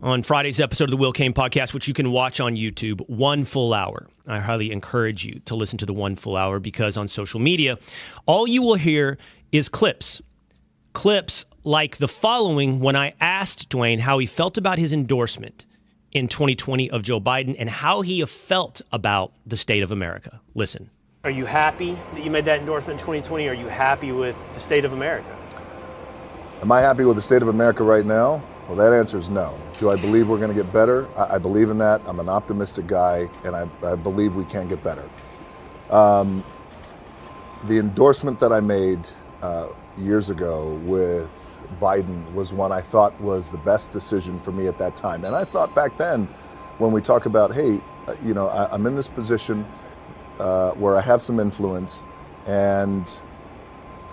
On Friday's episode of the Will Cain podcast, which you can watch on YouTube, 1 full hour. I highly encourage you to listen to the 1 full hour because on social media, all you will hear is clips. Clips like the following when I asked Dwayne how he felt about his endorsement in 2020 of Joe Biden and how he felt about the state of America. Listen. Are you happy that you made that endorsement in 2020? Are you happy with the state of America? Am I happy with the state of America right now? Well, that answer is no. Do I believe we're going to get better? I believe in that. I'm an optimistic guy, and I believe we can get better. The endorsement that I made years ago with Biden was one I thought was the best decision for me at that time. And I thought back then, when we talk about, hey, I'm in this position where I have some influence, and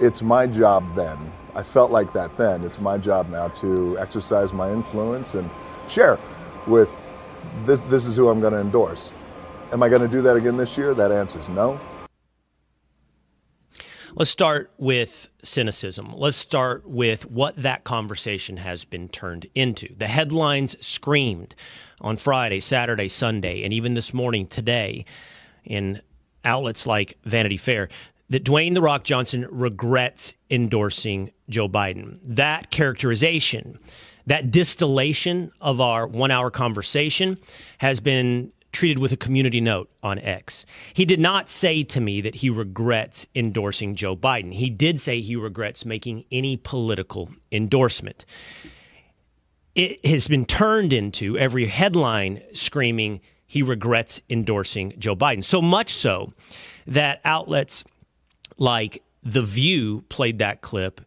it's my job then. I felt like that then. It's my job now to exercise my influence and share with this is who I'm going to endorse. Am I going to do that again this year? That answer is no. Let's start with cynicism. Let's start with what that conversation has been turned into. The headlines screamed on Friday, Saturday, Sunday, and even this morning today in outlets like Vanity Fair that Dwayne "The Rock" Johnson regrets endorsing Joe Biden. That characterization, that distillation of our 1 hour conversation has been treated with a community note on X. He did not say to me that he regrets endorsing Joe Biden. He did say he regrets making any political endorsement. It has been turned into every headline screaming he regrets endorsing Joe Biden. So much so that outlets like The View played that clip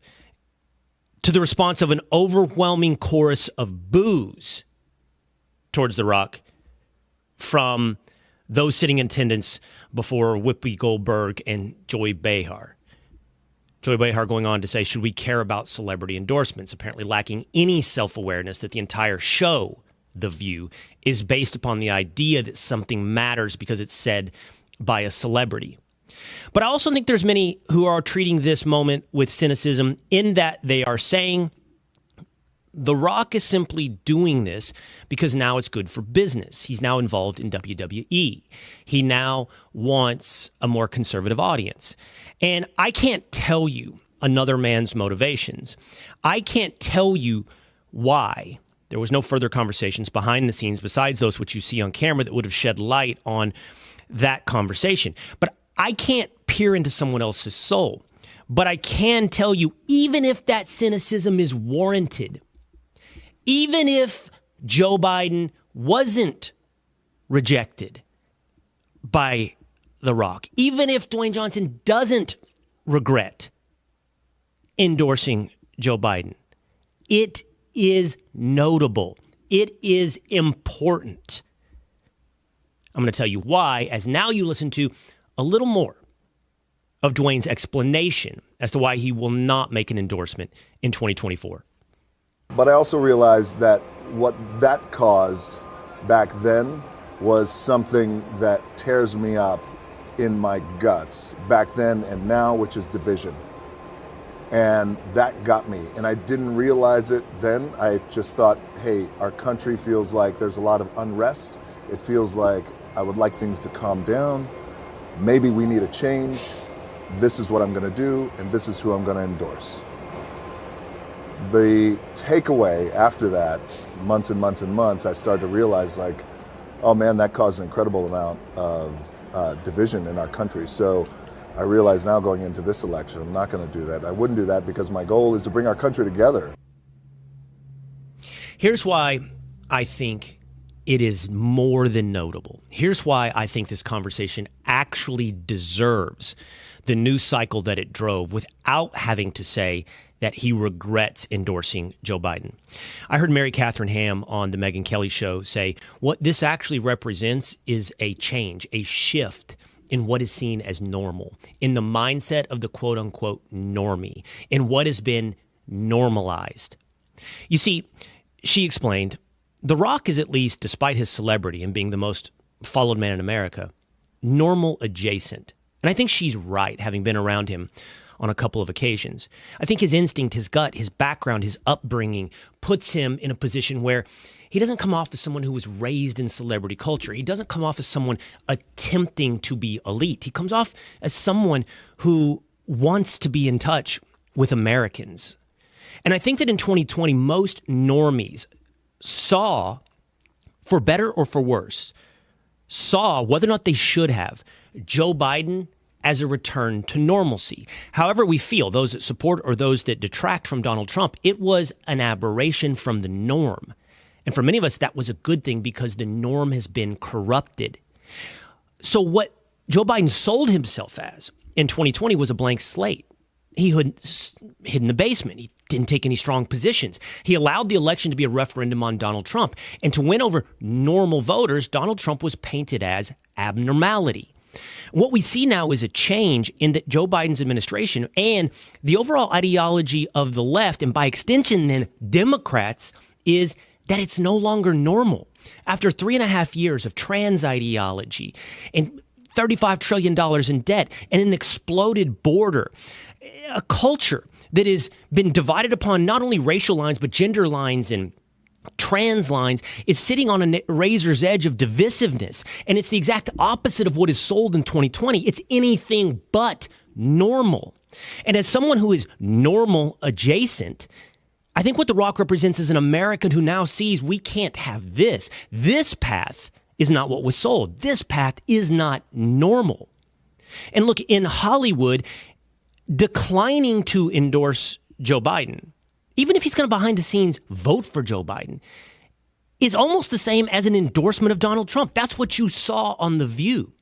to the response of an overwhelming chorus of boos towards The Rock from those sitting in attendance before Whoopi Goldberg and Joy Behar. Joy Behar going on to say, should we care about celebrity endorsements? Apparently lacking any self-awareness that the entire show, The View, is based upon the idea that something matters because it's said by a celebrity. But I also think there's many who are treating this moment with cynicism in that they are saying The Rock is simply doing this because now it's good for business. He's now involved in WWE. He now wants a more conservative audience. And I can't tell you another man's motivations. I can't tell you why. There was no further conversations behind the scenes besides those which you see on camera that would have shed light on that conversation. But I can't peer into someone else's soul. But I can tell you, even if that cynicism is warranted, even if Joe Biden wasn't rejected by The Rock, even if Dwayne Johnson doesn't regret endorsing Joe Biden, it is notable. It is important. I'm going to tell you why, as now you listen to a little more of Dwayne's explanation as to why he will not make an endorsement in 2024. But I also realized that what that caused back then was something that tears me up in my guts back then and now, which is division. And that got me. And I didn't realize it then. I just thought, hey, our country feels like there's a lot of unrest. It feels like I would like things to calm down. Maybe we need a change. This is what I'm going to do, and this is who I'm going to endorse. The takeaway after that, months and months and months, I started to realize like, oh man, that caused an incredible amount of division in our country. So I realize now going into this election, I'm not going to do that. I wouldn't do that because my goal is to bring our country together. Here's why I think it is more than notable. Here's why I think this conversation actually deserves the news cycle that it drove without having to say that he regrets endorsing Joe Biden. I heard Mary Catherine Ham on the Megyn Kelly show say what this actually represents is a change, a shift in what is seen as normal, in the mindset of the quote-unquote normie, in what has been normalized. You see, she explained, The Rock is, at least despite his celebrity and being the most followed man in America, normal adjacent. And I think she's right, having been around him on a couple of occasions. I think his instinct, his gut, his background, his upbringing puts him in a position where he doesn't come off as someone who was raised in celebrity culture. He doesn't come off as someone attempting to be elite. He comes off as someone who wants to be in touch with Americans. And I think that in 2020, most normies saw, for better or for worse, saw whether or not they should have Joe Biden as a return to normalcy. However we feel, those that support or those that detract from Donald Trump, it was an aberration from the norm. And for many of us, that was a good thing because the norm has been corrupted. So what Joe Biden sold himself as in 2020 was a blank slate. He hid in the basement. He didn't take any strong positions. He allowed the election to be a referendum on Donald Trump. And to win over normal voters, Donald Trump was painted as abnormality. What we see now is a change in that Joe Biden's administration and the overall ideology of the left, and by extension then Democrats, is that it's no longer normal. After 3.5 years of trans ideology and $35 trillion in debt and an exploded border, a culture that has been divided upon not only racial lines, but gender lines and trans lines, is sitting on a razor's edge of divisiveness. And it's the exact opposite of what is sold in 2020. It's anything but normal. And as someone who is normal adjacent, I think what The Rock represents is an American who now sees we can't have this. This path is not what was sold. This path is not normal. And look, in Hollywood, declining to endorse Joe Biden, even if he's going to behind the scenes vote for Joe Biden, is almost the same as an endorsement of Donald Trump. That's what you saw on The View,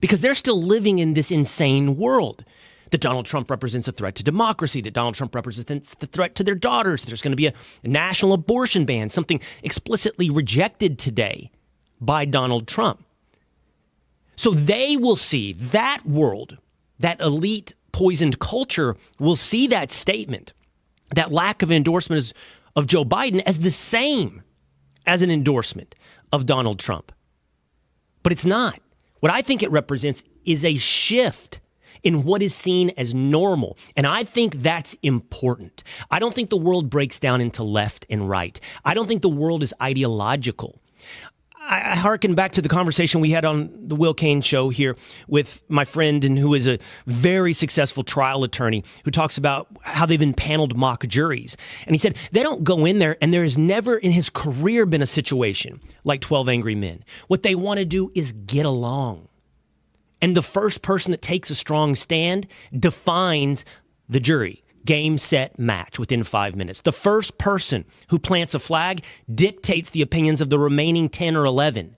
because they're still living in this insane world that Donald Trump represents a threat to democracy, that Donald Trump represents the threat to their daughters, that there's going to be a national abortion ban, something explicitly rejected today by Donald Trump. So they will see that world, that elite poisoned culture will see that statement, that lack of endorsement of Joe Biden, as the same as an endorsement of Donald Trump. But it's not. What I think it represents is a shift in what is seen as normal. And I think that's important. I don't think the world breaks down into left and right. I don't think the world is ideological. I hearken back to the conversation we had on the Will Cain show here with my friend and who is a very successful trial attorney who talks about how they've impaneled mock juries. And he said they don't go in there, and there has never in his career been a situation like 12 Angry Men. What they want to do is get along. And the first person that takes a strong stand defines the jury. Game, set, match within 5 minutes. The first person who plants a flag dictates the opinions of the remaining 10 or 11,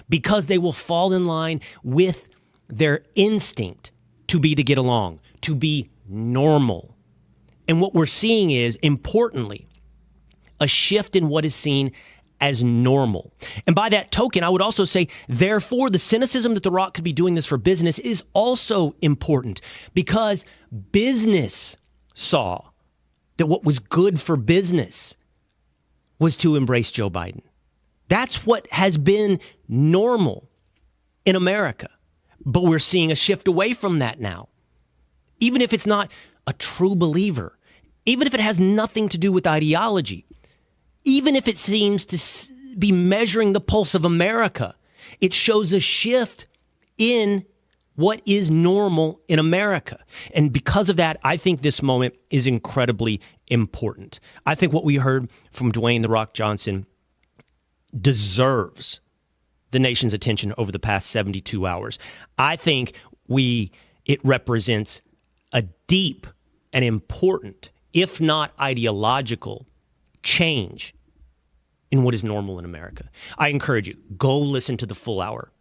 because they will fall in line with their instinct to get along, to be normal. And what we're seeing is, importantly, a shift in what is seen as normal. And by that token, I would also say, therefore, the cynicism that The Rock could be doing this for business is also important, because business saw that what was good for business was to embrace Joe Biden. That's what has been normal in America. But we're seeing a shift away from that now. Even if it's not a true believer, even if it has nothing to do with ideology, even if it seems to be measuring the pulse of America, it shows a shift in what is normal in America. And because of that, I think this moment is incredibly important. I think what we heard from Dwayne "The Rock" Johnson deserves the nation's attention over the past 72 hours. I think it represents a deep and important, if not ideological, change in what is normal in America. I encourage you, go listen to the full hour